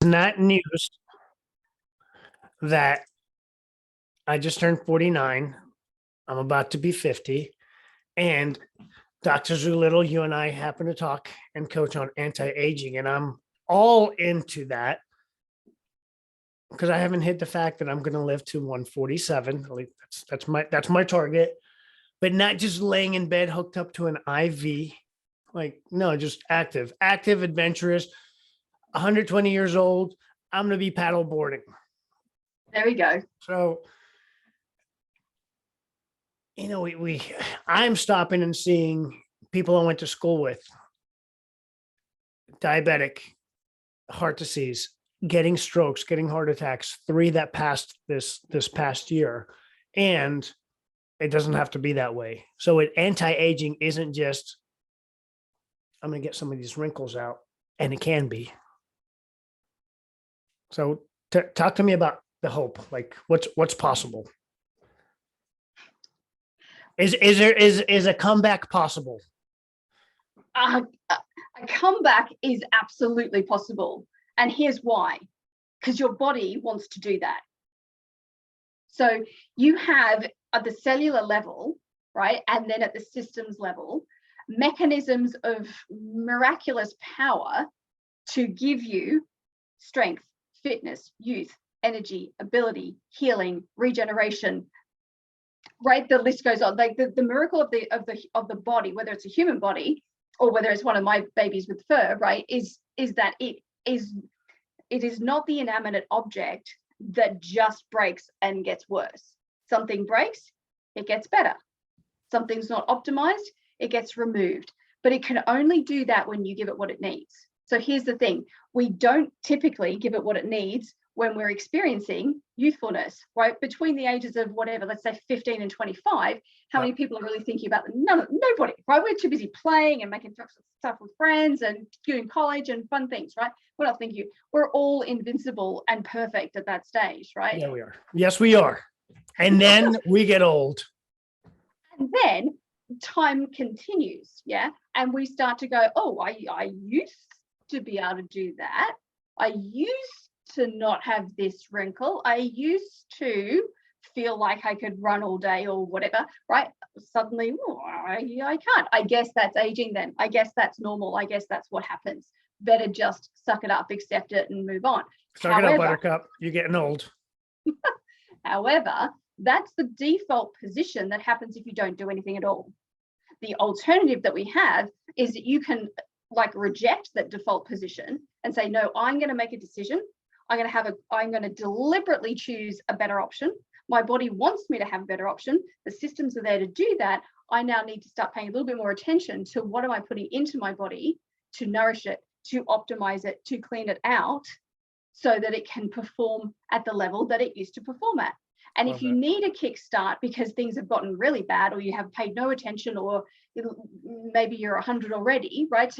not news that I just turned 49. I'm about to be 50. And Dr. Zoolittle, you and I happen to talk and coach on anti-aging, and I'm all into that because I haven't hit the fact that I'm going to live to 147. That's my target, but not just laying in bed hooked up to an IV. Like, no, just active, adventurous, 120 years old. I'm going to be paddle boarding. There we go. So, I'm stopping and seeing people I went to school with, diabetic, heart disease, getting strokes, getting heart attacks, 3 that passed this past year. And it doesn't have to be that way. So anti-aging isn't just, I'm going to get some of these wrinkles out, and it can be. So talk to me about the hope, like what's possible. Is a comeback possible? A comeback is absolutely possible. And here's why. Because your body wants to do that. So you have at the cellular level, right, and then at the systems level, mechanisms of miraculous power to give you strength, fitness, youth, energy, ability, healing, regeneration, right? The list goes on. Like the miracle of the body, whether it's a human body or whether it's one of my babies with fur, right, is that it is not the inanimate object that just breaks and gets worse. Something breaks, it gets better. Something's not optimized, it gets removed. But it can only do that when you give it what it needs. So here's the thing, we don't typically give it what it needs when we're experiencing youthfulness, right? Between the ages of whatever, let's say 15 and 25, how many people are really thinking about them? Nobody, right? We're too busy playing and making stuff with friends and doing college and fun things, right? We're not thinking, we're all invincible and perfect at that stage, right? Yeah, we are. Yes, we are. And then we get old. And then time continues, yeah? And we start to go, oh, I used to be able to do that. I used to not have this wrinkle. I used to feel like I could run all day or whatever, right? Suddenly, I can't. I guess that's aging then. I guess that's normal. I guess that's what happens. Better just suck it up, accept it, and move on. Suck it up, Buttercup. You're getting old. However, that's the default position that happens if you don't do anything at all. The alternative that we have is that you can reject that default position and say, no, I'm going to make a decision. I'm going to deliberately choose a better option. My body wants me to have a better option. The systems are there to do that. I now need to start paying a little bit more attention to what am I putting into my body to nourish it, to optimize it, to clean it out so that it can perform at the level that it used to perform at. And if you need a kickstart because things have gotten really bad, or you have paid no attention, or maybe you're 100 already, right?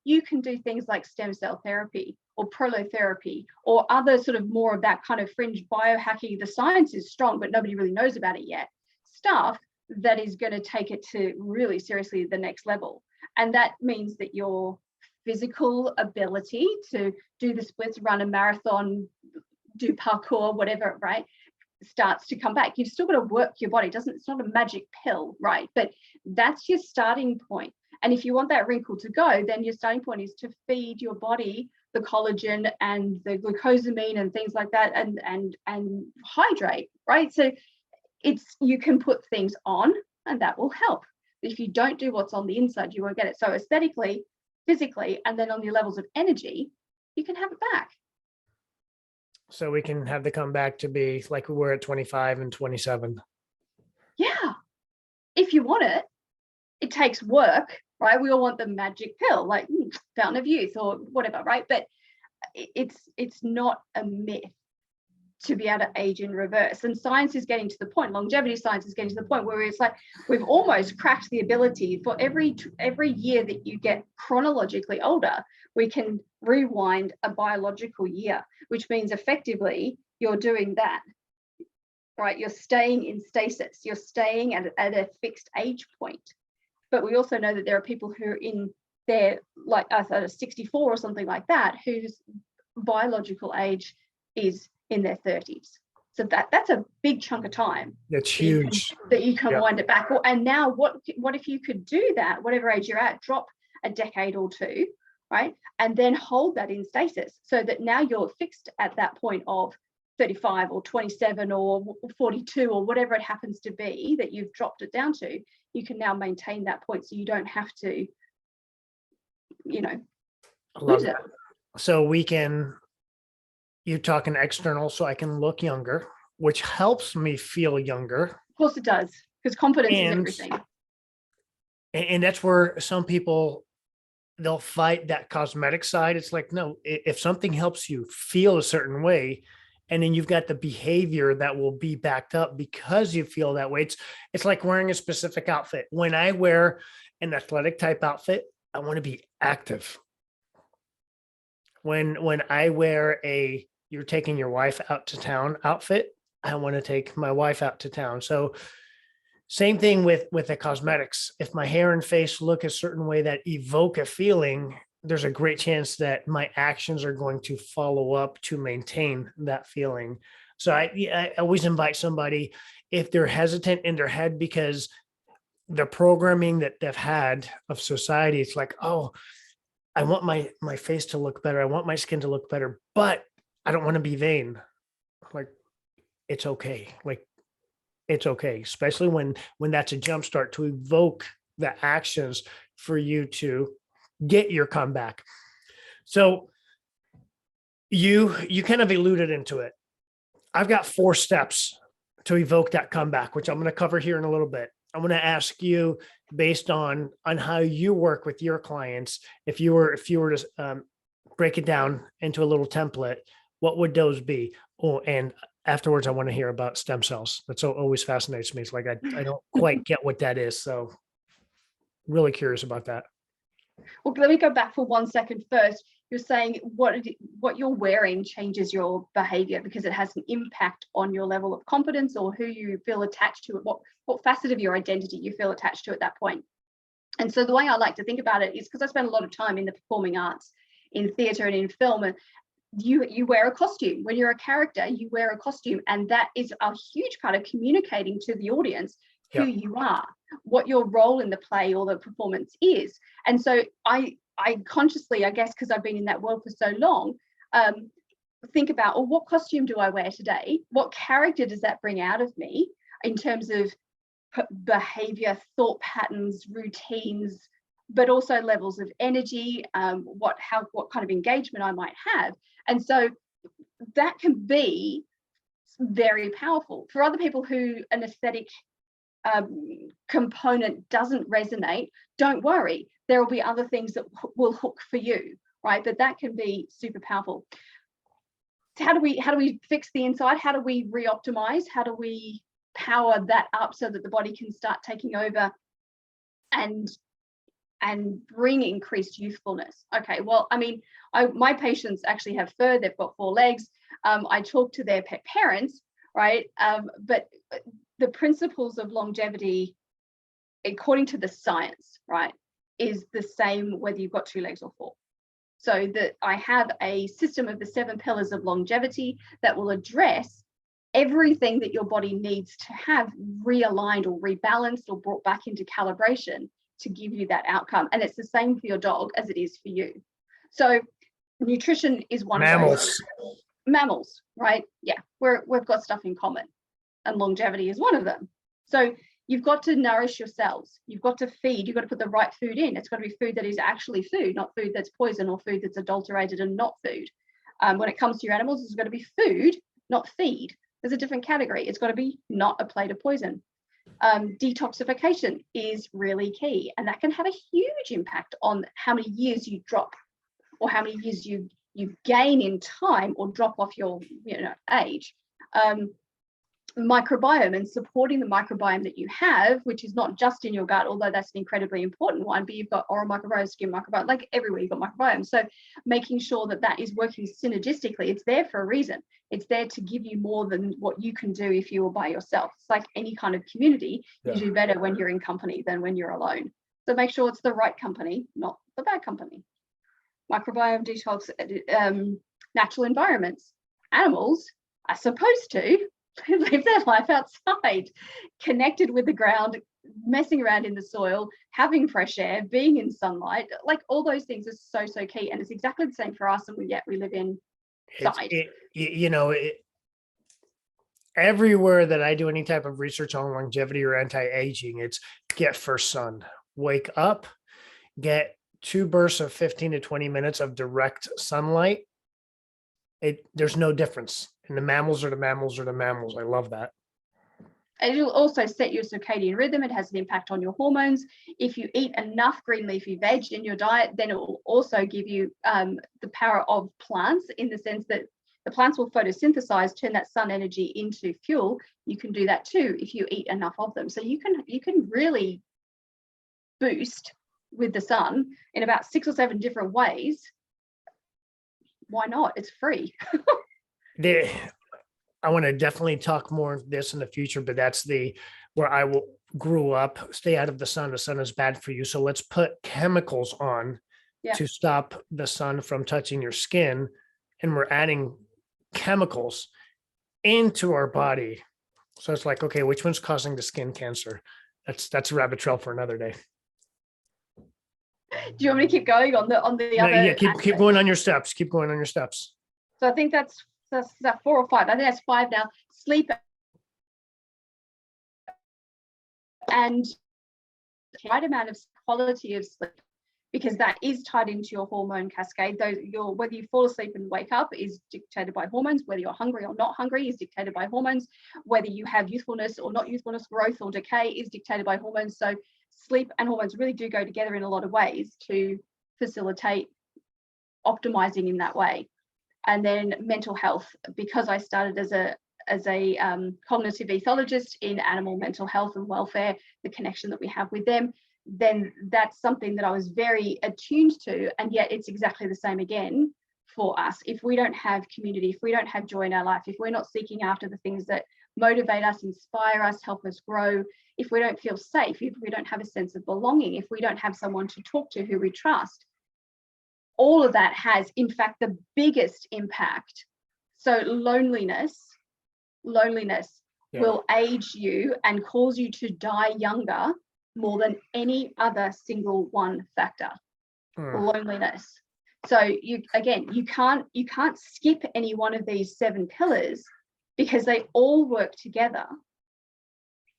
You can do things like stem cell therapy or prolotherapy or other sort of more of that kind of fringe biohacking. The science is strong, but nobody really knows about it yet. Stuff that is going to take it to really seriously the next level. And that means that your physical ability to do the splits, run a marathon, do parkour, whatever, right, starts to come back. You've still got to work your body. It's not a magic pill, right? But that's your starting point. And if you want that wrinkle to go, then your starting point is to feed your body the collagen and the glucosamine and things like that, and hydrate, right? So you can put things on and that will help. If you don't do what's on the inside, you won't get it. So aesthetically, physically, and then on your levels of energy, you can have it back. So we can have the comeback to be like we were at 25 and 27. Yeah. If you want it, it takes work, right? We all want the magic pill, like fountain of youth or whatever, right? But it's not a myth to be able to age in reverse. And science is getting to the point, longevity science is getting to the point where it's like we've almost cracked the ability for every year that you get chronologically older, we can rewind a biological year, which means effectively you're doing that, right? You're staying in stasis, you're staying at a fixed age point. But we also know that there are people who are in their, like us at 64 or something like that, whose biological age is in their 30s. So that's a big chunk of time. That's huge. That you can wind it back. And now what if you could do that, whatever age you're at, drop a decade or two, right? And then hold that in stasis so that now you're fixed at that point of 35 or 27 or 42 or whatever it happens to be that you've dropped it down to. You can now maintain that point so you don't have to, lose it. So you're talking external, so I can look younger, which helps me feel younger. Of course it does, because confidence is everything. And that's where some people, they'll fight that cosmetic side. It's like, no, if something helps you feel a certain way, and then you've got the behavior that will be backed up because you feel that way. It's like wearing a specific outfit. When I wear an athletic type outfit, I want to be active. When I wear you're taking your wife out to town outfit, I want to take my wife out to town. So same thing with the cosmetics. If my hair and face look a certain way that evoke a feeling, there's a great chance that my actions are going to follow up to maintain that feeling. So I always invite somebody, if they're hesitant in their head because the programming that they've had of society, it's like, oh, I want my face to look better. I want my skin to look better, but I don't want to be vain. Like, it's okay. Like, it's okay, especially when that's a jump start to evoke the actions for you to get your comeback. So you kind of alluded into it. I've got 4 steps to evoke that comeback, which I'm going to cover here in a little bit. I'm going to ask you based on how you work with your clients. If you were to break it down into a little template, what would those be? Oh, and afterwards, I want to hear about stem cells. That's always fascinates me. It's like, I don't quite get what that is. So really curious about that. Well, let me go back for 1 second first. You're saying what you're wearing changes your behavior because it has an impact on your level of confidence or who you feel attached to it, what facet of your identity you feel attached to at that point. And so the way I like to think about it is because I spend a lot of time in the performing arts, in theatre and in film, and you wear a costume. When you're a character, you wear a costume, and that is a huge part of communicating to the audience who you are, what your role in the play or the performance is. And so I consciously, I guess, because I've been in that world for so long, think about, well, what costume do I wear today? What character does that bring out of me in terms of behavior, thought patterns, routines, but also levels of energy, what kind of engagement I might have. And so that can be very powerful. For other people who an aesthetic component doesn't resonate, don't worry. There will be other things that will hook for you, right? But that can be super powerful. How do we fix the inside? How do we re-optimize? How do we power that up so that the body can start taking over and bring increased youthfulness? Okay, well, I mean, my patients actually have fur. They've got 4 legs. I talk to their pet parents, right? But the principles of longevity, according to the science, right, is the same whether you've got 2 legs or 4. So that I have a system of the 7 pillars of longevity that will address everything that your body needs to have realigned or rebalanced or brought back into calibration to give you that outcome. And it's the same for your dog as it is for you. So nutrition is one of those. Mammals, right? Yeah, we've got stuff in common, and longevity is one of them. So you've got to nourish your cells. You've got to feed. You've got to put the right food in. It's got to be food that is actually food, not food that's poison or food that's adulterated and not food. When it comes to your animals, it's got to be food, not feed. There's a different category. It's got to be not a plate of poison. Detoxification is really key, and that can have a huge impact on how many years you drop or how many years you gain in time or drop off your age. Microbiome and supporting the microbiome that you have, which is not just in your gut, although that's an incredibly important one, but you've got oral microbiome, skin microbiome, like everywhere you've got microbiome. So making sure that is working synergistically. It's there for a reason. It's there to give you more than what you can do if you were by yourself. It's like any kind of community. You do better when you're in company than when you're alone. So make sure it's the right company, not the bad company. Microbiome detox, natural environments. Animals are supposed to live their life outside, connected with the ground, messing around in the soil, having fresh air, being in sunlight. Like all those things are so key, and it's exactly the same for us, and yet we live inside. Everywhere that I do any type of research on longevity or anti-aging, it's get first sun, wake up, get 2 bursts of 15 to 20 minutes of direct sunlight. There's no difference. And the mammals are the mammals are the mammals. I love that. It'll also set your circadian rhythm. It has an impact on your hormones. If you eat enough green leafy veg in your diet, then it will also give you the power of plants, in the sense that the plants will photosynthesize, turn that sun energy into fuel. You can do that too if you eat enough of them. So you can really boost with the sun in about 6 or 7 different ways. Why not? It's free. I want to definitely talk more of this in the future, but that's where I grew up. Stay out of the sun. The sun is bad for you. So let's put chemicals on to stop the sun from touching your skin. And we're adding chemicals into our body. So it's like, okay, which one's causing the skin cancer? That's a rabbit trail for another day. Do you want me to keep going on the other? Yeah, keep going on your steps. Keep going on your steps. So I think that's 4 or 5. I think that's 5 now. Sleep and the right amount of quality of sleep, because that is tied into your hormone cascade. Whether you fall asleep and wake up is dictated by hormones. Whether you're hungry or not hungry is dictated by hormones. Whether you have youthfulness or not youthfulness, growth or decay is dictated by hormones. So sleep and hormones really do go together in a lot of ways to facilitate optimizing in that way. And then mental health, because I started as a cognitive ethologist in animal mental health and welfare, the connection that we have with them, then that's something that I was very attuned to. And yet it's exactly the same again for us. If we don't have community, if we don't have joy in our life, if we're not seeking after the things that motivate us, inspire us, help us grow, if we don't feel safe, if we don't have a sense of belonging, if we don't have someone to talk to who we trust, all of that has, in fact, the biggest impact. So loneliness will age you and cause you to die younger more than any other single one factor. Loneliness. So you can't skip any one of these 7 pillars, because they all work together,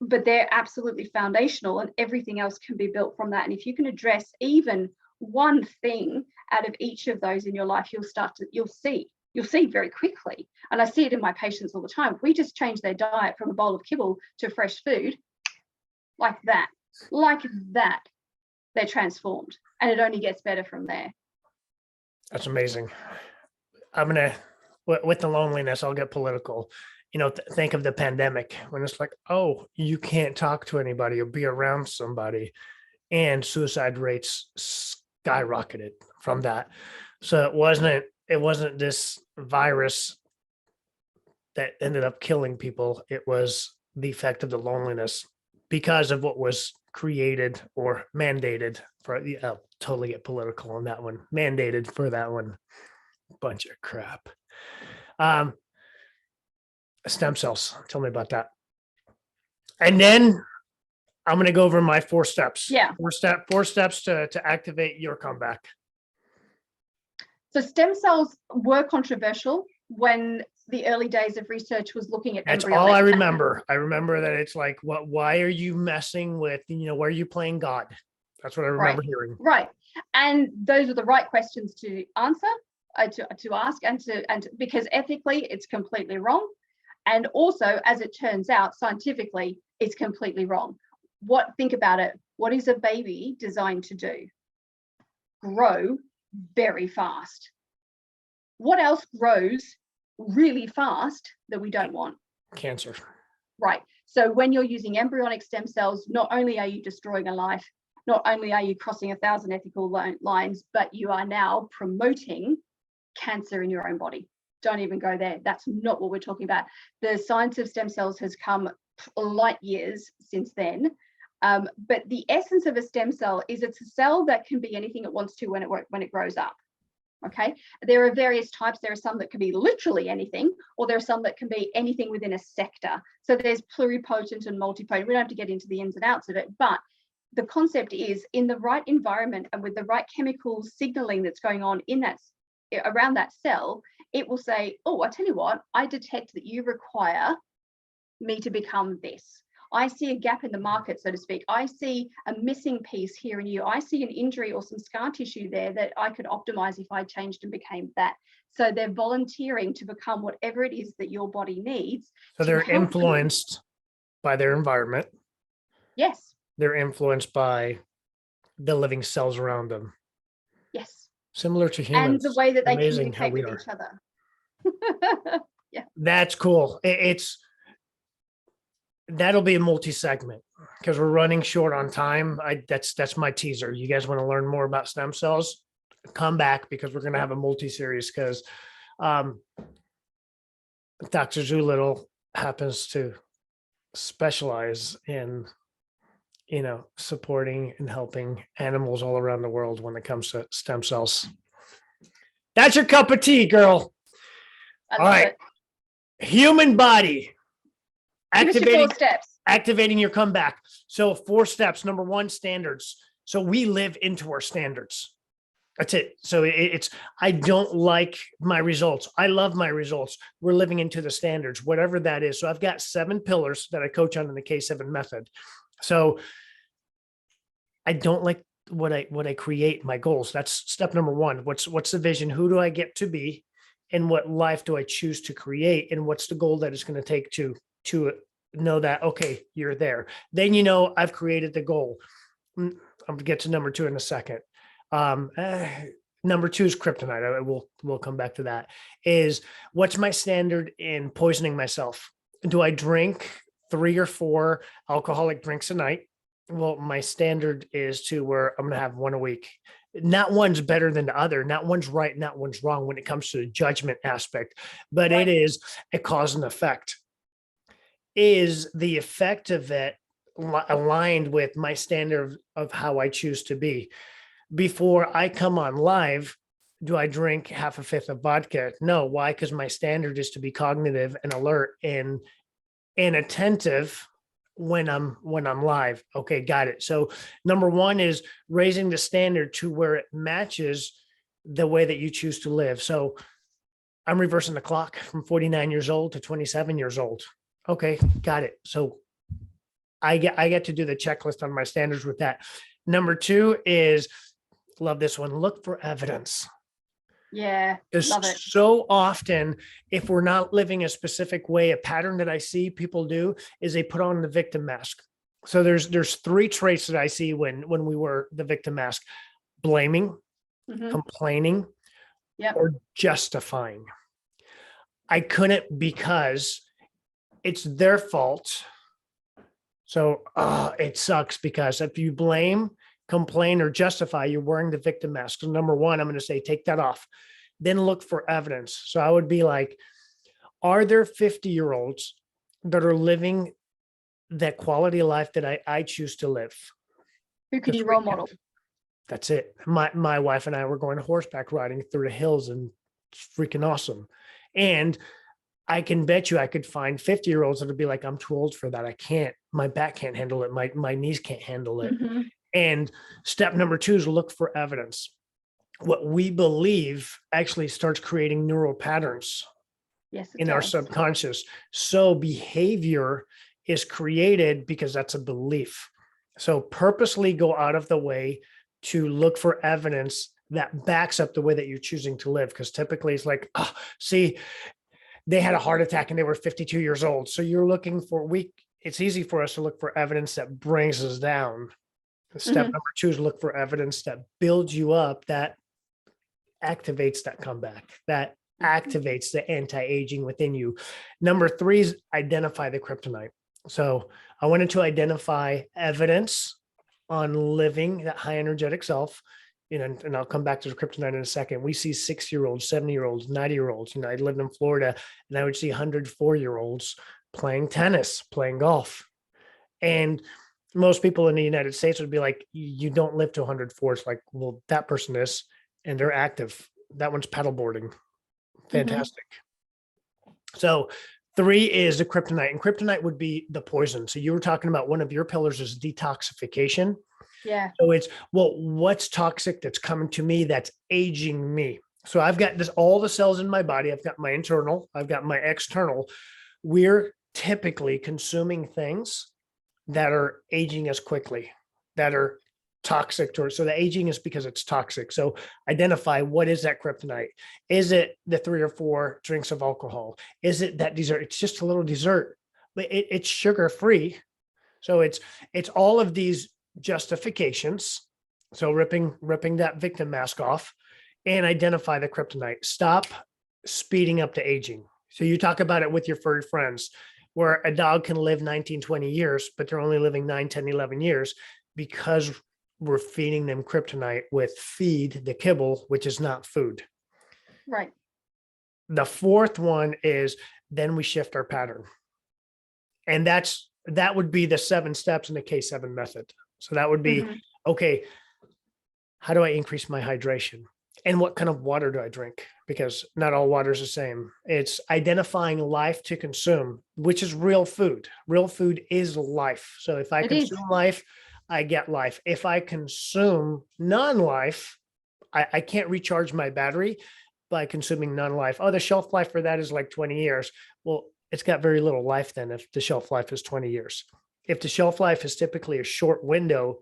but they're absolutely foundational, and everything else can be built from that. And if you can address even one thing out of each of those in your life, you'll see very quickly. And I see it in my patients all the time. If we just change their diet from a bowl of kibble to fresh food, like that, they're transformed, and it only gets better from there. That's amazing. With the loneliness, I'll get political. Think of the pandemic, when it's like, oh, you can't talk to anybody or be around somebody, and suicide rates skyrocketed from that. So it wasn't this virus that ended up killing people. It was the effect of the loneliness because of what was created or mandated for. I'll totally get political on that one. Mandated for that one. Bunch of crap. Stem cells. Tell me about that. And then I'm going to go over my 4 steps. Yeah. 4 steps to activate your comeback. So stem cells were controversial when the early days of research was looking at That's embryonic. all I remember. I remember that it's like, why are you messing with, why are you playing God? That's what I remember hearing. Right. And those are the right questions to answer, to ask, and because ethically it's completely wrong. And also, as it turns out, scientifically, it's completely wrong. Think about it. What is a baby designed to do? Grow very fast. What else grows really fast that we don't want? Cancer. Right. So when you're using embryonic stem cells, not only are you destroying a life, not only are you crossing 1,000 ethical lines, but you are now promoting cancer in your own body. Don't even go there. That's not what we're talking about. The science of stem cells has come light years since then. But the essence of a stem cell is it's a cell that can be anything it wants to when it grows up. Okay, there are various types. There are some that can be literally anything, or there are some that can be anything within a sector. So there's pluripotent and multipotent. We don't have to get into the ins and outs of it, but the concept is, in the right environment and with the right chemical signaling that's going on in that, around that cell, it will say, oh, I tell you what, I detect that you require me to become this. I see a gap in the market, so to speak. I see a missing piece here in you. I see an injury or some scar tissue there that I could optimize if I changed and became that. So they're volunteering to become whatever it is that your body needs. So they're influenced by their environment. Yes. They're influenced by the living cells around them. Yes. Similar to humans. And the way that they Amazing how communicate we with are. each other. Yeah. That's cool. That'll be a multi-segment because we're running short on time. That's my teaser. You guys want to learn more about stem cells? Come back, because we're going to have a multi-series, because Dr. Zoolittle happens to specialize in, supporting and helping animals all around the world when it comes to stem cells. That's your cup of tea, girl. All right. Human body. Activating your comeback. So 4 steps. Number 1, standards. So we live into our standards. That's it. So I don't like my results. I love my results. We're living into the standards, whatever that is. So I've got 7 pillars that I coach on in the K7 method. So I don't like what I create, my goals. That's step number 1. What's the vision? Who do I get to be? And what life do I choose to create? And what's the goal that it's going to take to know that, okay, you're there. Then, I've created the goal. I'm going to get to number 2 in a second. Number 2 is kryptonite. We'll come back to that. Is what's my standard in poisoning myself? Do I drink 3 or 4 alcoholic drinks a night? Well, my standard is to where I'm going to have 1 a week. Not one's better than the other. Not one's right, not one's wrong when it comes to the judgment aspect, but it is a cause and effect. Is the effect of it aligned with my standard of how I choose to be? Before I come on live, do I drink half a fifth of vodka? No. Why? Because my standard is to be cognitive and alert and attentive when I'm live. Okay, got it. So number 1 is raising the standard to where it matches the way that you choose to live. So I'm reversing the clock from 49 years old to 27 years old. Okay, got it. So I get to do the checklist on my standards with that. Number 2 is, love this one, look for evidence. Yeah, love it. So often, if we're not living a specific way, a pattern that I see people do is they put on the victim mask. So there's 3 traits that I see when we wear the victim mask: blaming, complaining, or justifying. I couldn't, because it's their fault. So it sucks, because if you blame, complain, or justify, you're wearing the victim mask. So number 1, I'm going to say, take that off. Then look for evidence. So I would be like, are there 50-year-olds that are living that quality of life that I choose to live? Who could you role model? That's it. My wife and I were going horseback riding through the hills, and it's freaking awesome. And I can bet you I could find 50-year-olds that would be like, I'm too old for that. I can't, my back can't handle it. My knees can't handle it. And step number 2 is look for evidence. What we believe actually starts creating neural patterns in our subconscious. So behavior is created because that's a belief. So purposely go out of the way to look for evidence that backs up the way that you're choosing to live. Because typically it's like, oh, see, they had a heart attack and they were 52 years old. So you're looking for it's easy for us to look for evidence that brings us down. Step number 2 is look for evidence that builds you up, that activates that comeback, that activates the anti-aging within you. Number 3 is identify the kryptonite. So I wanted to identify evidence on living that high energetic self. And I'll come back to the kryptonite in a second. We see 60-year-olds, 70-year-olds, 90-year-olds. I lived in Florida, and I would see 104-year-olds playing tennis, playing golf. And most people in the United States would be like, you don't live to 104. It's like, well, that person is, and they're active. That one's paddleboarding. Fantastic. So 3 is the kryptonite, and kryptonite would be the poison. So you were talking about one of your pillars is detoxification. Yeah. So it's, well, what's toxic that's coming to me that's aging me? So I've got this, all the cells in my body. I've got my internal, I've got my external. We're typically consuming things that are aging us quickly, that are toxic to us. So the aging is because it's toxic. So identify, what is that kryptonite? Is it the 3 or 4 drinks of alcohol? Is it that dessert? It's just a little dessert, but it's sugar free. So it's all of these justifications. So ripping that victim mask off and identify the kryptonite. Stop speeding up the aging. So you talk about it with your furry friends, where a dog can live 19, 20 years, but they're only living 9, 10, 11 years because we're feeding them kryptonite with feed, the kibble, which is not food. Right. The 4th one is then we shift our pattern. And that would be the 7 steps in the K7 method. So that would be, okay, how do I increase my hydration? And what kind of water do I drink? Because not all water is the same. It's identifying life to consume, which is real food. Real food is life. So if I consume life, I get life. If I consume non-life, I can't recharge my battery by consuming non-life. Oh, the shelf life for that is like 20 years. Well, it's got very little life then if the shelf life is 20 years. If the shelf life is typically a short window,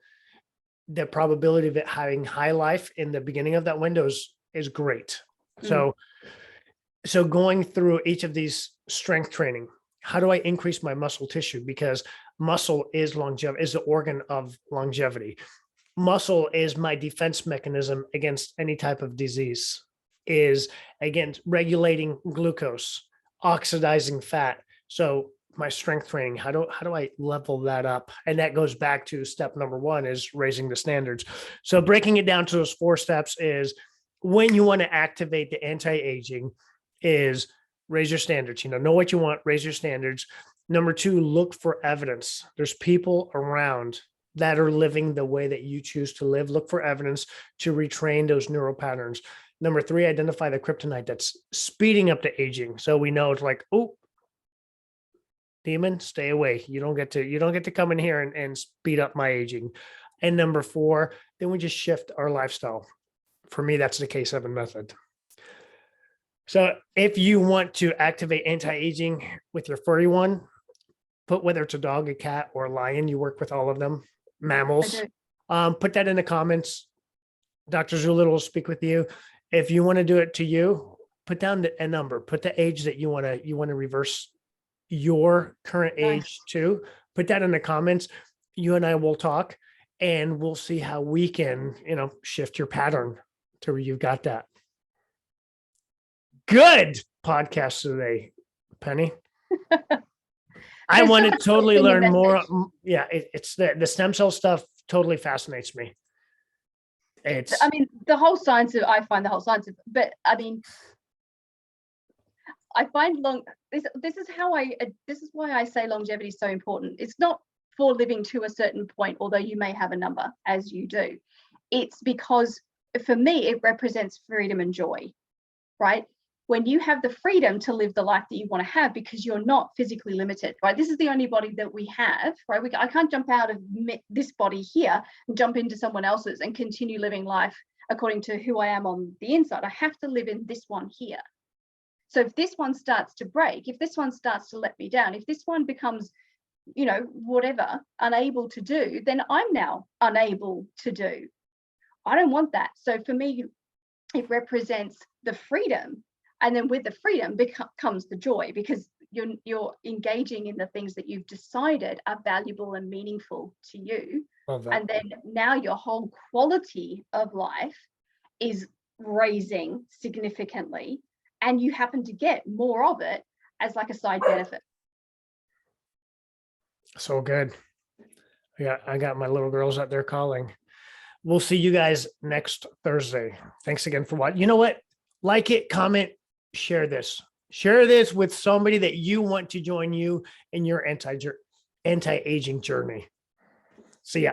the probability of it having high life in the beginning of that window is great. So going through each of these strength training, how do I increase my muscle tissue? Because muscle is longevity, is the organ of longevity. Muscle is my defense mechanism against any type of disease, is against regulating glucose, oxidizing fat. So my strength training, how do I level that up? And that goes back to step number 1 is raising the standards. So breaking it down to those 4 steps is, when you want to activate the anti-aging, is raise your standards. Know what you want, raise your standards. Number 2, look for evidence. There's people around that are living the way that you choose to live. Look for evidence to retrain those neural patterns. Number 3, identify the kryptonite that's speeding up the aging. So we know it's like, oh, demon, stay away. You don't get to come in here and speed up my aging. And number 4, then we just shift our lifestyle. For me, that's the K7 method. So if you want to activate anti-aging with your furry one, put, whether it's a dog, a cat, or a lion, you work with all of them, mammals, put that in the comments. Dr. Zoolittle will speak with you. If you want to do it to you, put down a number, put the age that you want to reverse your current age to. Put that in the comments. You and I will talk and we'll see how we can, shift your pattern to where you've got that. Good podcast today, Penny. I want to totally learn more. Yeah, it's the stem cell stuff totally fascinates me. The whole science of, but I find this is why I say longevity is so important. It's not for living to a certain point, although you may have a number as you do. It's because for me, it represents freedom and joy, right? When you have the freedom to live the life that you want to have because you're not physically limited, right? This is the only body that we have, right? I can't jump out of this body here and jump into someone else's and continue living life according to who I am on the inside. I have to live in this one here. So if this one starts to break, if this one starts to let me down, if this one becomes, whatever, unable to do, then I'm now unable to do. I don't want that. So for me, it represents the freedom. And then with the freedom comes the joy, because you're engaging in the things that you've decided are valuable and meaningful to you. And then now your whole quality of life is raising significantly, and you happen to get more of it as like a side benefit. So good. I got my little girls out there calling. We'll see you guys next Thursday. Thanks again for watching. You know what? Like it, comment, share this. Share this with somebody that you want to join you in your anti-aging journey. See ya.